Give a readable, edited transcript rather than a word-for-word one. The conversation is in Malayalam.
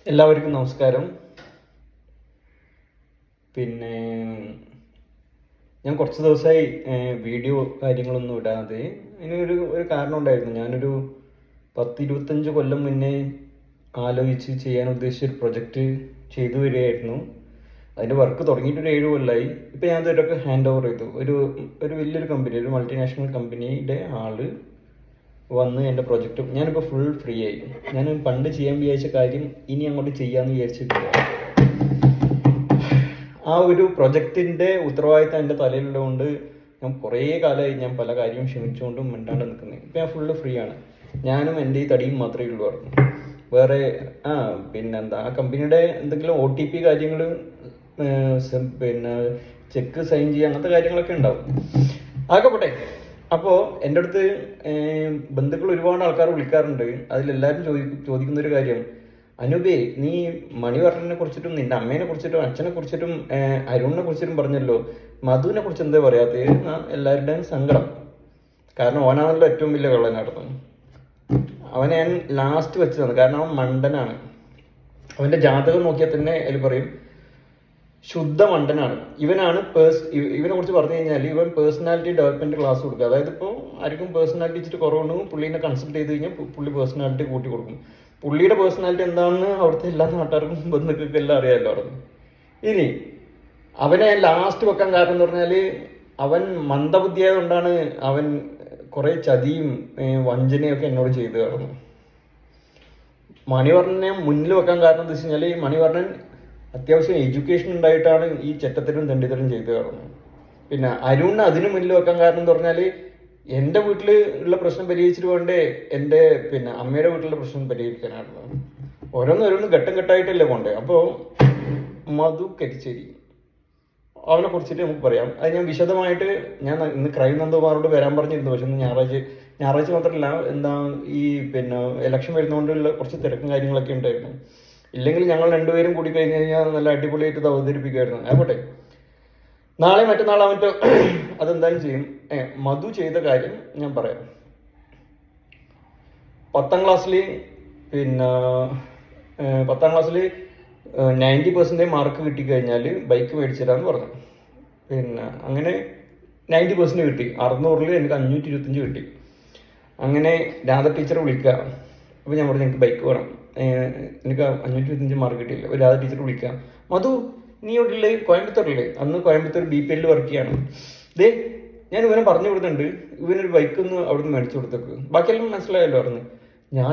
എല്ലാവർക്കും നമസ്കാരം. പിന്നെ ഞാൻ കുറച്ച് ദിവസമായി വീഡിയോ കാര്യങ്ങളൊന്നും ഇടാതെ. ഒരു കാരണം ഉണ്ടായിരുന്നു. ഞാനൊരു 10-25 കൊല്ലം മുന്നേ ആലോചിച്ച് ചെയ്യാൻ ഉദ്ദേശിച്ച ഒരു പ്രൊജക്റ്റ് ചെയ്തു വരികയായിരുന്നു. അതിൻ്റെ വർക്ക് തുടങ്ങിയിട്ട് ഒരു 7 കൊല്ലമായി. ഇപ്പം ഞാൻ ഇതൊക്കെ ഹാൻഡ് ഓവർ ചെയ്തു. ഒരു വലിയൊരു കമ്പനി, ഒരു മൾട്ടിനാഷണൽ കമ്പനിയുടെ ആള് വന്ന് എൻ്റെ പ്രൊജക്റ്റ്, ഞാനിപ്പോൾ ഫുൾ ഫ്രീ ആയി. ഞാൻ പണ്ട് ചെയ്യാൻ വിചാരിച്ച കാര്യം ഇനി അങ്ങോട്ട് ചെയ്യാമെന്ന് വിചാരിച്ചിട്ടില്ല. ആ ഒരു പ്രൊജക്റ്റിൻ്റെ ഉത്തരവാദിത്തം എൻ്റെ തലയിലുള്ളതുകൊണ്ട് ഞാൻ കുറേ കാലമായി ഞാൻ പല കാര്യവും ക്ഷമിച്ചുകൊണ്ടും മിണ്ടാണ്ട് നിൽക്കുന്നത്. ഇപ്പം ഞാൻ ഫുള്ള് ഫ്രീ ആണ്. ഞാനും എൻ്റെ ഈ തടിയും മാത്രമേ ഉള്ളൂ പറഞ്ഞു. വേറെ പിന്നെന്താ, ആ കമ്പനിയുടെ എന്തെങ്കിലും OTP കാര്യങ്ങൾ, പിന്നെ ചെക്ക് സൈൻ ചെയ്യുക, അങ്ങനത്തെ കാര്യങ്ങളൊക്കെ ഉണ്ടാവും. അതൊക്കെ പോട്ടെ. അപ്പോൾ എൻ്റെ അടുത്ത് ബന്ധുക്കൾ ഒരുപാട് ആൾക്കാർ വിളിക്കാറുണ്ട്. അതിലെല്ലാവരും ചോദിക്കുന്നൊരു കാര്യം, അനൂപേ, നീ മണിവർണ്ണനെ കുറിച്ചിട്ടും നിന്റെ അമ്മേനെ കുറിച്ചിട്ടും അച്ഛനെ കുറിച്ചിട്ടും അരുണിനെ കുറിച്ചിട്ടും പറഞ്ഞല്ലോ, മധുവിനെ കുറിച്ച് എന്താ പറയാത്തത്? എല്ലാവരുടെയും സങ്കടം. കാരണം ഓനാണല്ലോ ഏറ്റവും വലിയ കള്ളനായിരുന്നു. അവനെ ഞാൻ ലാസ്റ്റ് വെച്ചതാണ്. കാരണം അവൻ മണ്ടനാണ്. അവൻ്റെ ജാതകം നോക്കിയാൽ തന്നെ അതിൽ പറയും ശുദ്ധ മണ്ടനാണ്. ഇവനെ കുറിച്ച് പറഞ്ഞു കഴിഞ്ഞാൽ ഇവൻ പേഴ്സണാലിറ്റി ഡെവലപ്മെന്റ് ക്ലാസ് കൊടുക്കുക. അതായത് ഇപ്പോൾ ആർക്കും പേഴ്സണാലിറ്റി ഇച്ചിട്ട് കുറവുണ്ടെങ്കിൽ പുള്ളീനെ കൺസൾട്ട് ചെയ്ത് കഴിഞ്ഞാൽ പുള്ളി പേഴ്സണാലിറ്റി കൂട്ടി കൊടുക്കും. പുള്ളിയുടെ പേഴ്സണാലിറ്റി എന്താണെന്ന് അവിടുത്തെ എല്ലാ നാട്ടുകാർക്കും ബന്ധുക്കൾക്കും എല്ലാം അറിയാമല്ലോ അവിടെ. ഇനി അവനെ ലാസ്റ്റ് വെക്കാൻ കാരണം എന്ന് പറഞ്ഞാൽ അവൻ മന്ദബുദ്ധിയായതുകൊണ്ടാണ് അവൻ കുറേ ചതിയും വഞ്ചനയൊക്കെ എന്നോട് ചെയ്തു കിടന്നു. മണിവർണ്ണനെ മുന്നിൽ വെക്കാൻ കാരണം എന്താ വെച്ച് കഴിഞ്ഞാൽ ഈ മണിവർണ്ണൻ അത്യാവശ്യം എഡ്യൂക്കേഷൻ ഉണ്ടായിട്ടാണ് ഈ ചെറ്റത്തരും തെണ്ടിത്തരും ചെയ്തു കിടന്നത്. പിന്നെ അരുണിന് അതിന് മുന്നിൽ വെക്കാൻ കാരണം എന്ന് പറഞ്ഞാൽ എൻ്റെ വീട്ടിൽ ഉള്ള പ്രശ്നം പരിഹരിച്ചിട്ട് വേണ്ടേ എൻ്റെ അമ്മയുടെ വീട്ടിലുള്ള പ്രശ്നം പരിഹരിക്കാനായിരുന്നു. ഓരോന്നോരോന്ന് ഘട്ടം ഘട്ടമായിട്ടല്ലേ പോണ്ടേ. അപ്പോൾ മധു കരിച്ചേരി, അവനെ കുറിച്ചിട്ട് നമുക്ക് പറയാം. അത് ഞാൻ വിശദമായിട്ട് ഇന്ന് ക്രൈം നന്ദകുമാറോട് വരാൻ പറഞ്ഞിരുന്നു. പക്ഷെ ഇന്ന് ഞായറാഴ്ച മാത്രമല്ല, ഈ ഇലക്ഷൻ വരുന്നതുകൊണ്ടുള്ള കുറച്ച് തിരക്കും കാര്യങ്ങളൊക്കെ ഉണ്ടായിരുന്നു. ഇല്ലെങ്കിൽ ഞങ്ങൾ രണ്ടുപേരും കൂടി കഴിഞ്ഞ് കഴിഞ്ഞാൽ നല്ല അടിപൊളിയായിട്ട് ഇത് അവതരിപ്പിക്കുമായിരുന്നു. ആയിക്കോട്ടെ, നാളെ മറ്റന്നാളെ മറ്റോ അതെന്തായാലും ചെയ്യും. മധു ചെയ്ത കാര്യം ഞാൻ പറയാം. 10ാം ക്ലാസ്സിൽ 90% മാർക്ക് കിട്ടിക്കഴിഞ്ഞാൽ ബൈക്ക് മേടിച്ചു തരാമെന്ന് പറഞ്ഞു. അങ്ങനെ 90% കിട്ടി. 600-ൽ എനിക്ക് 525 കിട്ടി. അങ്ങനെ രാധ ടീച്ചറെ വിളിക്കുക. അപ്പോൾ ഞാൻ പറഞ്ഞു എനിക്ക് ബൈക്ക് വേണം, എനിക്ക് 525 മാർക്ക് കിട്ടിയില്ല. ഒരു രാധ ടീച്ചർ വിളിക്കുക, മധു നീ ഇവിടെ കോയമ്പത്തൂരില്ലേ? അന്ന് കോയമ്പത്തൂർ BPL വർക്ക് ചെയ്യാണ്. ഞാൻ ഇവനെ പറഞ്ഞു കൊടുക്കുന്നുണ്ട്, ഇവനൊരു ബൈക്കൊന്ന് അവിടെ നിന്ന് മേടിച്ചു കൊടുത്തേക്ക്. ബാക്കിയെല്ലാം മനസ്സിലായല്ലോ. പറഞ്ഞു ഞാൻ